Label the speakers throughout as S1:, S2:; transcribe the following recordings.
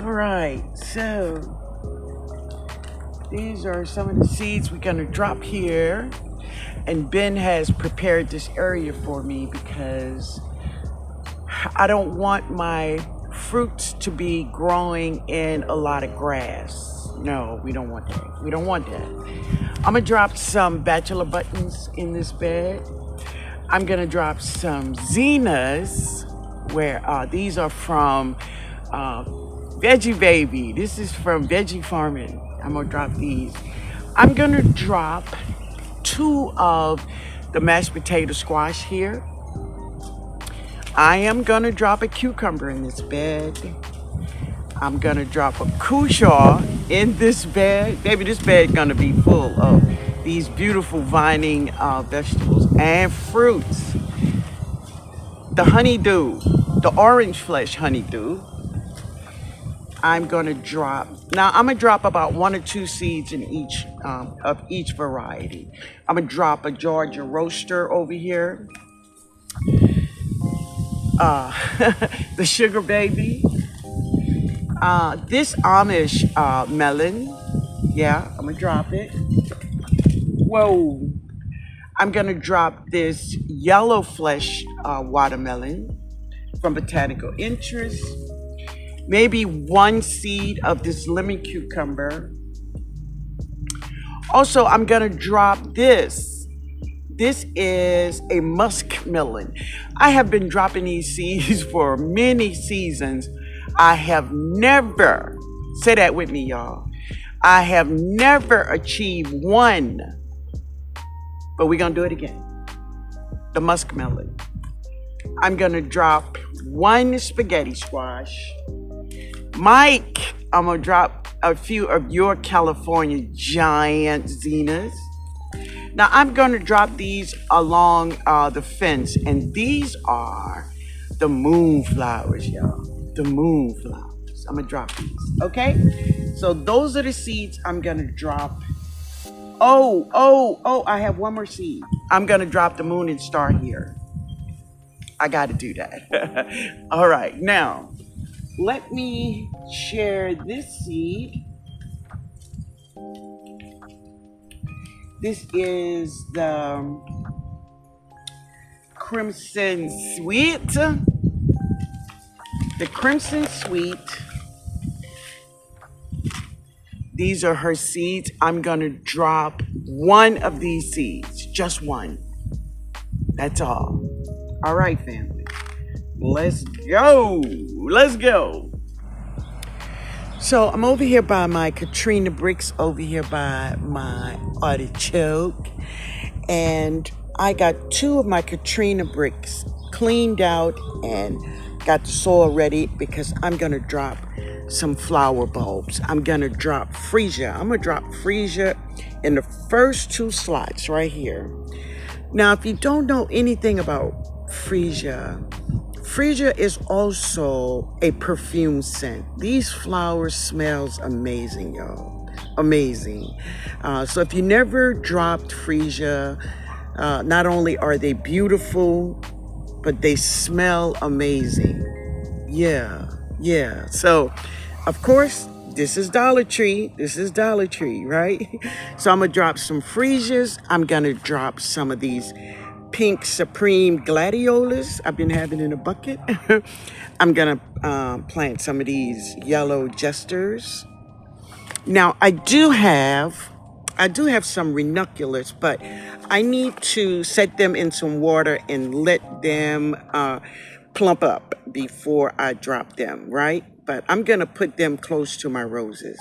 S1: All right, so these are some of the seeds we're gonna drop here. And Ben has prepared this area for me because I don't want my fruits to be growing in a lot of grass. No, we don't want that. We don't want that. I'm gonna drop some bachelor buttons in this bed. I'm gonna drop some zinnias, where these are from Veggie Baby. This is from Veggie Farming. I'm gonna drop these. I'm gonna drop 2 of the mashed potato squash here. I am gonna drop a cucumber in this bed. I'm gonna drop a cushaw in this bed. Baby, this bed gonna be full of these beautiful vining vegetables and fruits. The honeydew, the orange flesh honeydew. I'm gonna drop, now I'm gonna drop about 1 or 2 seeds in each of each variety. I'm gonna drop a Georgia roaster over here. The sugar baby. This Amish melon. Yeah, I'm gonna drop it. Whoa. I'm gonna drop this yellow flesh watermelon from Botanical Interest. Maybe 1 seed of this lemon cucumber. Also, I'm gonna drop this. This is a muskmelon. I have been dropping these seeds for many seasons. I have never, say that with me, y'all. I have never achieved 1, but we're gonna do it again. The muskmelon. I'm gonna drop 1 spaghetti squash. Mike, I'm gonna drop a few of your California giant zinnias. Now I'm gonna drop these along the fence, and these are the moonflowers, y'all. The moonflowers. I'm gonna drop these, okay? So those are the seeds I'm gonna drop. Oh, I have 1 more seed. I'm gonna drop the moon and star here. I gotta do that. All right, now, let me share this seed. This is the Crimson Sweet. The Crimson Sweet. These are her seeds. I'm gonna drop 1 of these seeds, just 1. That's all. All right, family. Let's go. Let's go. So I'm over here by my Katrina bricks, over here by my artichoke. And I got 2 of my Katrina bricks cleaned out and got the soil ready because I'm going to drop some flower bulbs. I'm going to drop freesia. I'm going to drop freesia in the first 2 slots right here. Now, if you don't know anything about freesia, freesia is also a perfume scent. These flowers smells amazing, y'all. Amazing. So if you never dropped freesia, not only are they beautiful, but they smell amazing. Yeah. So, of course, this is Dollar Tree. Right? So I'm going to drop some freesias. I'm going to drop some of these pink Supreme Gladiolas I've been having in a bucket. I'm going to plant some of these yellow jesters. Now, I do have some ranunculus, but I need to set them in some water and let them plump up before I drop them, right? But I'm going to put them close to my roses.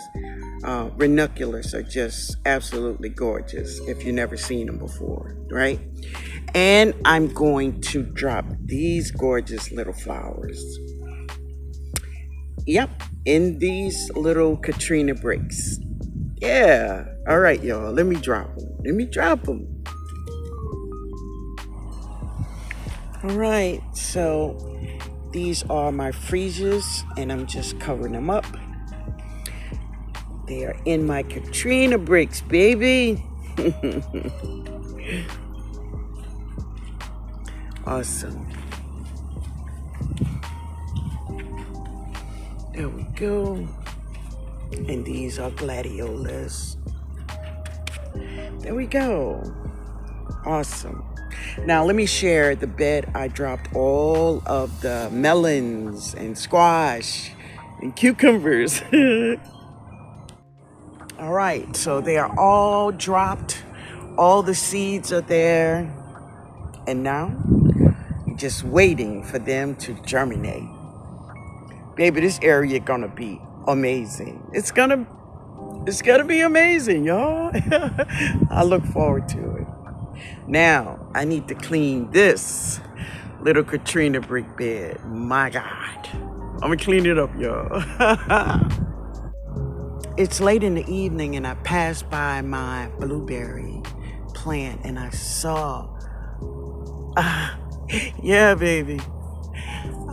S1: Ranunculus are just absolutely gorgeous if you've never seen them before, right? And I'm going to drop these gorgeous little flowers. Yep, in these little Katrina bricks. Yeah. All right, y'all. Let me drop them. All right. So these are my freesias, and I'm just covering them up. They are in my Katrina bricks, baby. Awesome. There we go. And these are gladiolas. There we go. Awesome. Now let me share the bed. I dropped all of the melons and squash and cucumbers. All right, so they are all dropped. All the seeds are there. And now, just waiting for them to germinate. Baby, this area gonna be amazing. It's gonna be amazing, y'all. I look forward to it. Now, I need to clean this little Katrina brick bed. My God. I'm gonna clean it up, y'all. It's late in the evening and I passed by my blueberry plant and I saw, yeah, baby.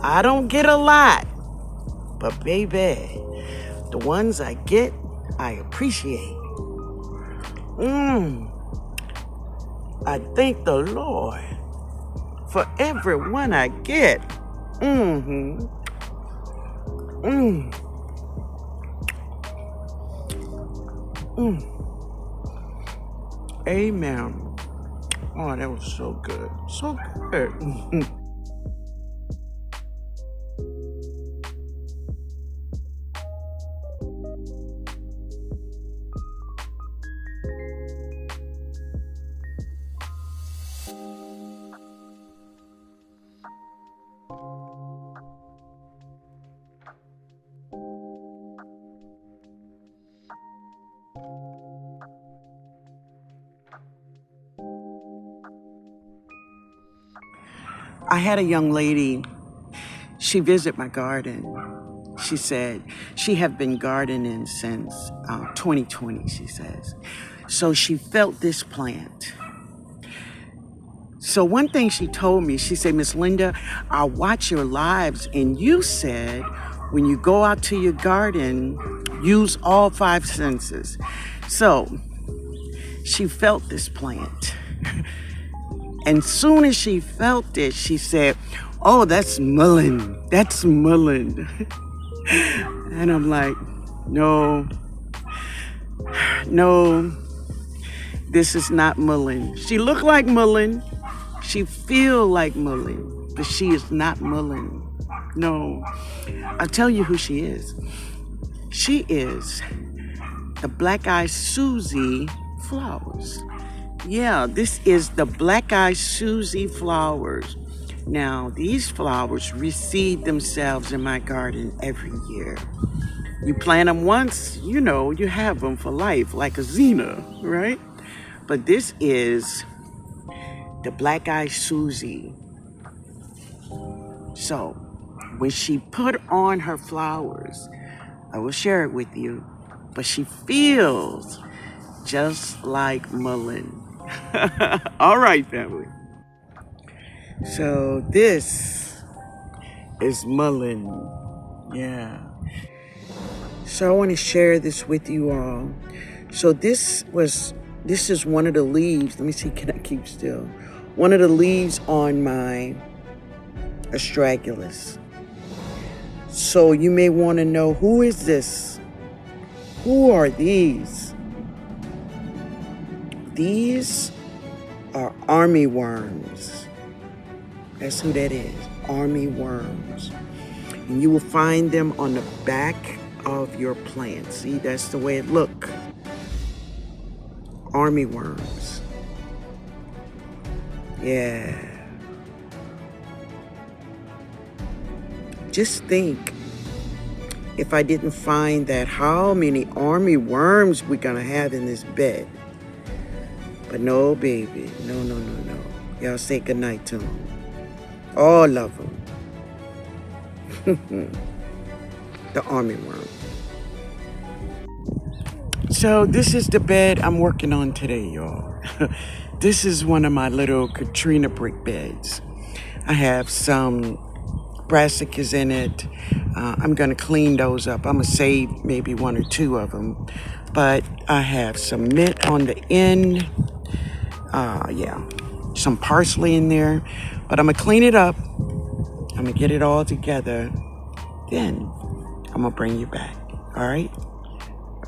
S1: I don't get a lot, but baby, the ones I get, I appreciate. I thank the Lord for every one I get. Amen. Oh, that was so good. So good. I had a young lady, she visited my garden. She said she had been gardening since 2020, she says. So she felt this plant. So one thing she told me, she said, Miss Linda, I watch your lives and you said when you go out to your garden, use all 5 senses. So she felt this plant. And soon as she felt it, she said, oh, that's mullein. That's mullein. And I'm like, no, this is not mullein. She looked like mullein. She feel like mullein, but she is not mullein. No, I'll tell you who she is. She is the black-eyed Susie flowers. Yeah, this is the black-eyed Susie flowers. Now, these flowers reseed themselves in my garden every year. You plant them once, you know, you have them for life, like a Xena, right? But this is the black-eyed Susie. So, when she put on her flowers, I will share it with you, but she feels just like mullein. All right, family. So this is mullein. Yeah. So I want to share this with you all. So this is one of the leaves. Let me see, can I keep still? One of the leaves on my astragalus. So you may want to know, who is this? Who are these? These are army worms. That's who that is, army worms. And you will find them on the back of your plant. See, that's the way it look. Army worms. Yeah. Just think, if I didn't find that, how many army worms we're gonna have in this bed. But no, baby, no. Y'all say goodnight to them. All of them. The army worm. So this is the bed I'm working on today, y'all. This is one of my little Katrina brick beds. I have some brassicas in it. I'm gonna clean those up. I'm gonna save maybe 1 or 2 of them. But I have some mint on the end. Some parsley in there. But I'm gonna clean it up. I'm gonna get it all together. Then I'm gonna bring you back. All right?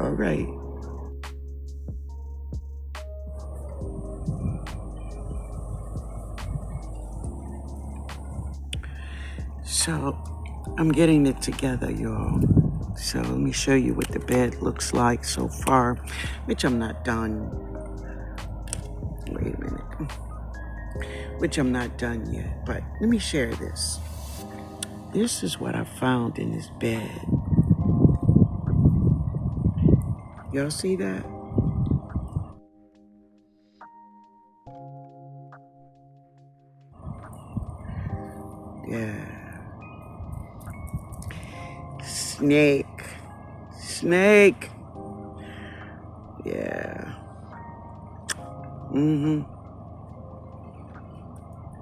S1: All right. So I'm getting it together, y'all. So let me show you what the bed looks like so far, which I'm not done. Wait a minute. Which I'm not done yet, but let me share this. This is what I found in this bed. Y'all see that? Yeah. Snake. Snake. Yeah.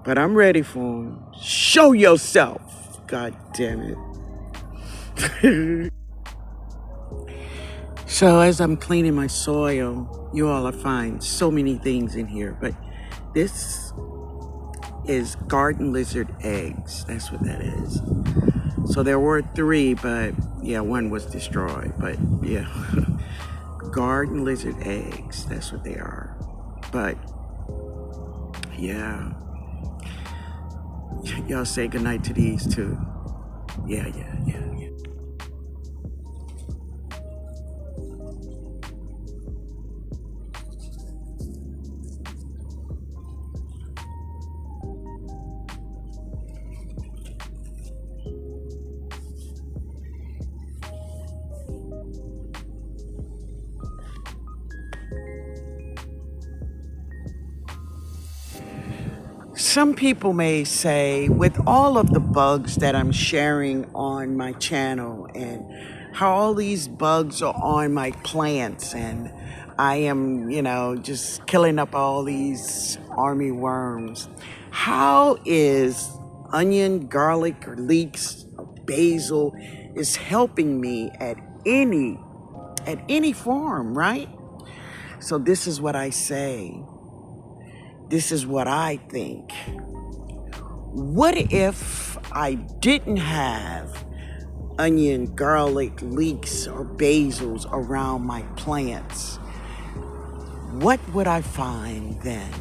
S1: But I'm ready for him. Show yourself. God damn it. So as I'm cleaning my soil, you all are finding so many things in here, but this is garden lizard eggs. That's what that is. So there were 3, but yeah, 1 was destroyed, but yeah. Garden lizard eggs, that's what they are. But yeah, y'all say goodnight to these too. Yeah. Some people may say, with all of the bugs that I'm sharing on my channel and how all these bugs are on my plants and I am, just killing up all these army worms, how is onion, garlic, or leeks, or basil is helping me at any farm, right? So this is what I say. This is what I think. What if I didn't have onion, garlic, leeks, or basils around my plants? What would I find then?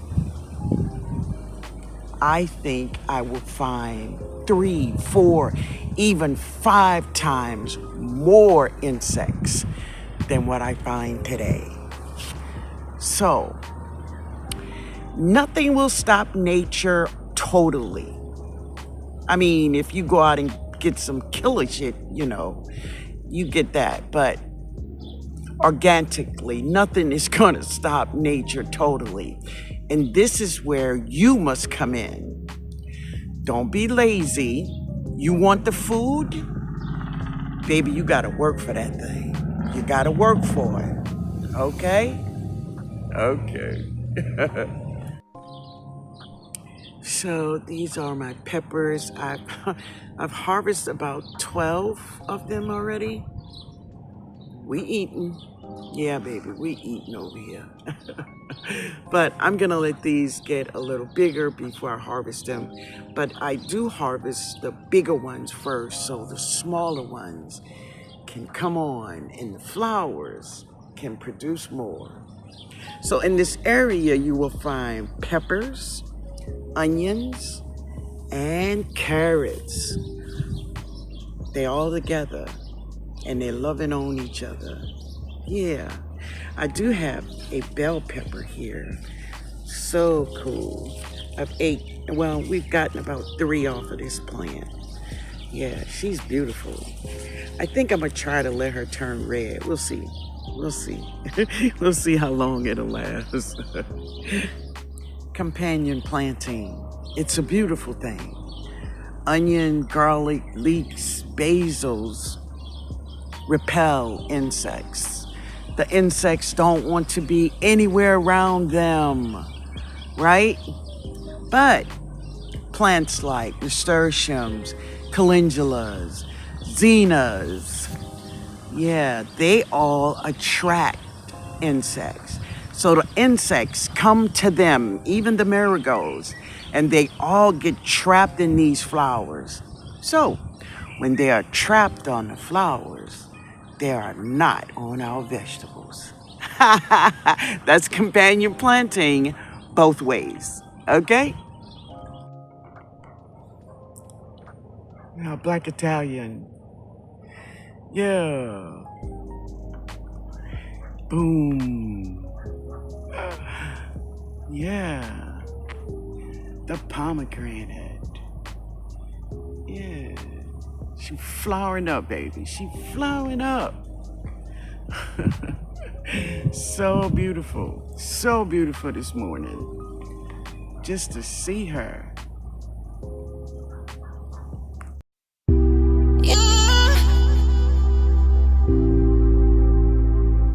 S1: I think I would find 3, 4, even 5 times more insects than what I find today. So, nothing will stop nature totally. I mean, if you go out and get some killer shit, you get that. But organically, nothing is going to stop nature totally. And this is where you must come in. Don't be lazy. You want the food? Baby, you got to work for that thing. You got to work for it. Okay? Okay. So these are my peppers. I've harvested about 12 of them already. We eating. Yeah, baby, we eating over here. But I'm gonna let these get a little bigger before I harvest them. But I do harvest the bigger ones first, so the smaller ones can come on and the flowers can produce more. So in this area, you will find peppers, onions, and carrots. They all together and they're loving on each other. Yeah, I do have a bell pepper here. So cool. We've gotten about 3 off of this plant. Yeah, she's beautiful. I think I'm gonna try to let her turn red. We'll see. We'll see how long it'll last. Companion planting. It's a beautiful thing. Onion, garlic, leeks, basils repel insects. The insects don't want to be anywhere around them, right? But plants like nasturtiums, calendulas, zinnias, yeah, they all attract insects. So the insects come to them, even the marigolds, and they all get trapped in these flowers. So when they are trapped on the flowers, they are not on our vegetables. That's companion planting both ways, okay? Now, Black Italian. Yeah. Boom. Yeah. The pomegranate. Yeah. She flowering up, baby. She flowering up. So beautiful. So beautiful this morning. Just to see her.